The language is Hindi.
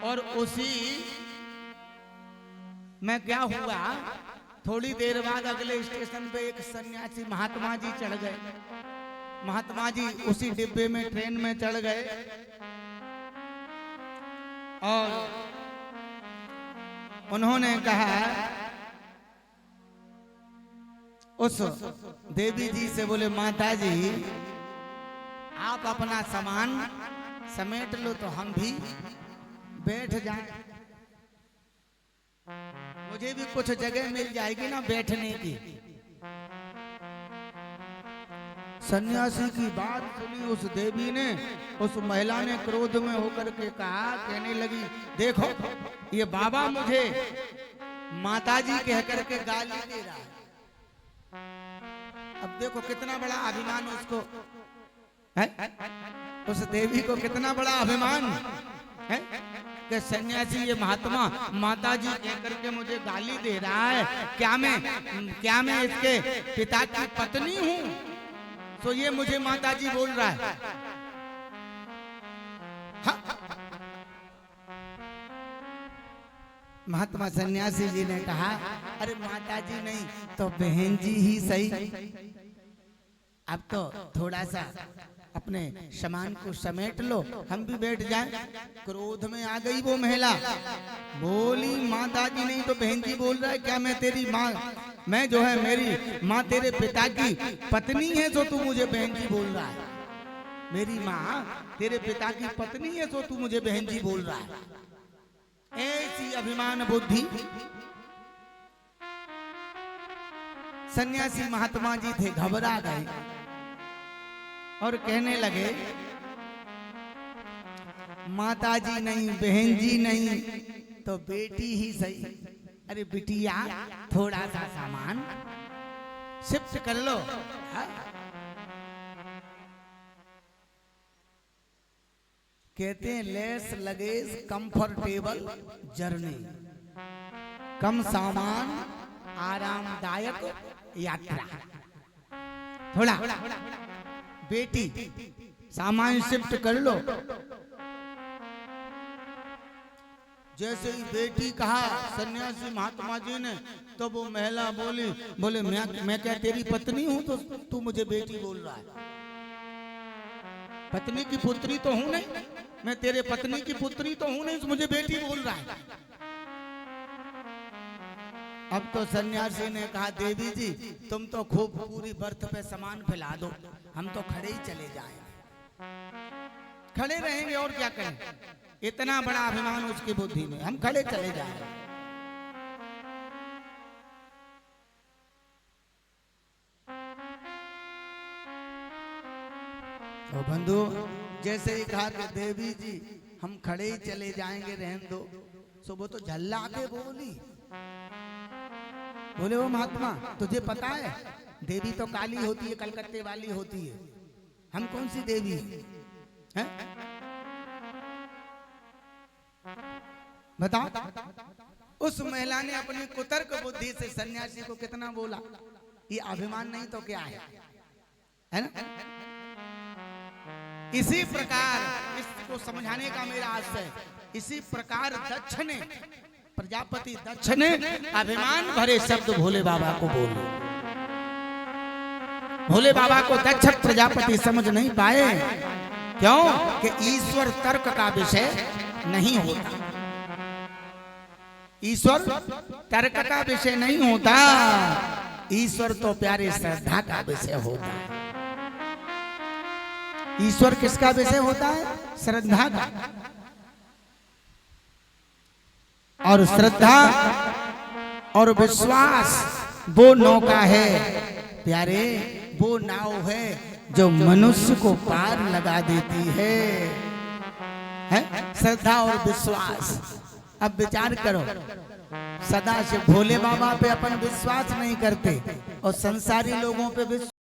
और उसी में क्या हुआ, थोड़ी देर बाद अगले स्टेशन पे एक सन्यासी महात्मा जी चढ़ गए। महात्मा जी उसी डिब्बे में ट्रेन में चढ़ गए और उन्होंने कहा उस देवी जी से, बोले माता जी आप अपना सामान समेट लो तो हम भी बैठ जाएं, मुझे भी कुछ जगह मिल जाएगी ना बैठने की। सन्यासी की बात सुनी उस देवी ने, उस महिला ने क्रोध में होकर के कहा, कहने लगी देखो ये बाबा मुझे माताजी कह करके गाली दे रहा है। अब देखो कितना बड़ा अभिमान उसको है, उस देवी को कितना बड़ा अभिमान है कि सन्यासी ये महात्मा माताजी कह करके मुझे गाली दे रहा है। क्या मैं इसके पिता की पत्नी हूँ तो ये मुझे माताजी बोल रहा है। महात्मा सन्यासी जी ने कहा अरे माताजी नहीं तो बहन जी ही सही, अब तो थोड़ा सा अपने सामान को समेट लो हम भी बैठ जाएं। क्रोध में आ गई वो महिला, बोली माताजी नहीं तो बहन जी बोल रहा है, क्या मैं तेरी माँ, मैं जो है मेरी माँ तेरे पिता की पत्नी है तो तू मुझे बहन जी बोल रहा है, मेरी माँ तेरे पिता की पत्नी है तो तू मुझे बहन जी बोल रहा है। ऐसी अभिमान बुद्धि। सन्यासी महात्मा जी थे, घबरा गए और कहने लगे माताजी नहीं बहन जी नहीं तो बेटी ही सही, अरे बिटिया थोड़ा सा सामान शिफ्ट कर लो। कहते हैं लेस लगेज कंफर्टेबल जर्नी, कम सामान आरामदायक यात्रा। थोड़ा बेटी सामान शिफ्ट कर लो। जैसे ही बेटी कहा सन्यासी महात्मा जी ने तो वो महिला बोली, बोले मैं क्या तेरी पत्नी हूं तो तू मुझे बेटी बोल रहा है? पत्नी की पुत्री तो हूं नहीं, मैं तेरे पत्नी की पुत्री तो हूं नहीं, मुझे बेटी बोल रहा है। अब तो सन्यासी ने कहा देवी जी तुम तो खूब पूरी बर्थ पे सामान फैला दो, हम तो खड़े ही चले जाएंगे, खड़े रहेंगे और क्या करें, इतना बड़ा अभिमान उसकी बुद्धि में, हम खड़े चले जाएंगे। तो बंधु जैसे ही कहा कि देवी जी हम खड़े ही चले जाएंगे रहने दो, सो वो तो झल्ला के बोली, बोले वो महात्मा तुझे पता है देवी तो काली होती है, कलकत्ते वाली होती है, हम कौन सी देवी हैं? बताओ। उस महिला ने अपनी कुतर्क बुद्धि से सन्यासी को कितना बोला, ये अभिमान नहीं तो क्या है ना? इसी प्रकार इसको समझाने का मेरा आशय, इसी प्रकार दक्ष ने, प्रजापति दक्ष ने अभिमान भरे शब्द भोले बाबा को बोले। भोले बाबा को दक्ष प्रजापति समझ नहीं पाए, क्यों कि ईश्वर तर्क का विषय नहीं होता, ईश्वर तर्क का विषय नहीं होता, ईश्वर तो प्यारे श्रद्धा का विषय होता है। ईश्वर किसका विषय होता है? श्रद्धा का। और श्रद्धा और विश्वास वो नौका है प्यारे, वो नाव है जो मनुष्य को पार लगा देती है? श्रद्धा और विश्वास। अब विचार करो, सदा से भोले बाबा पे अपन विश्वास नहीं करते और संसारी लोगों पे विश्वास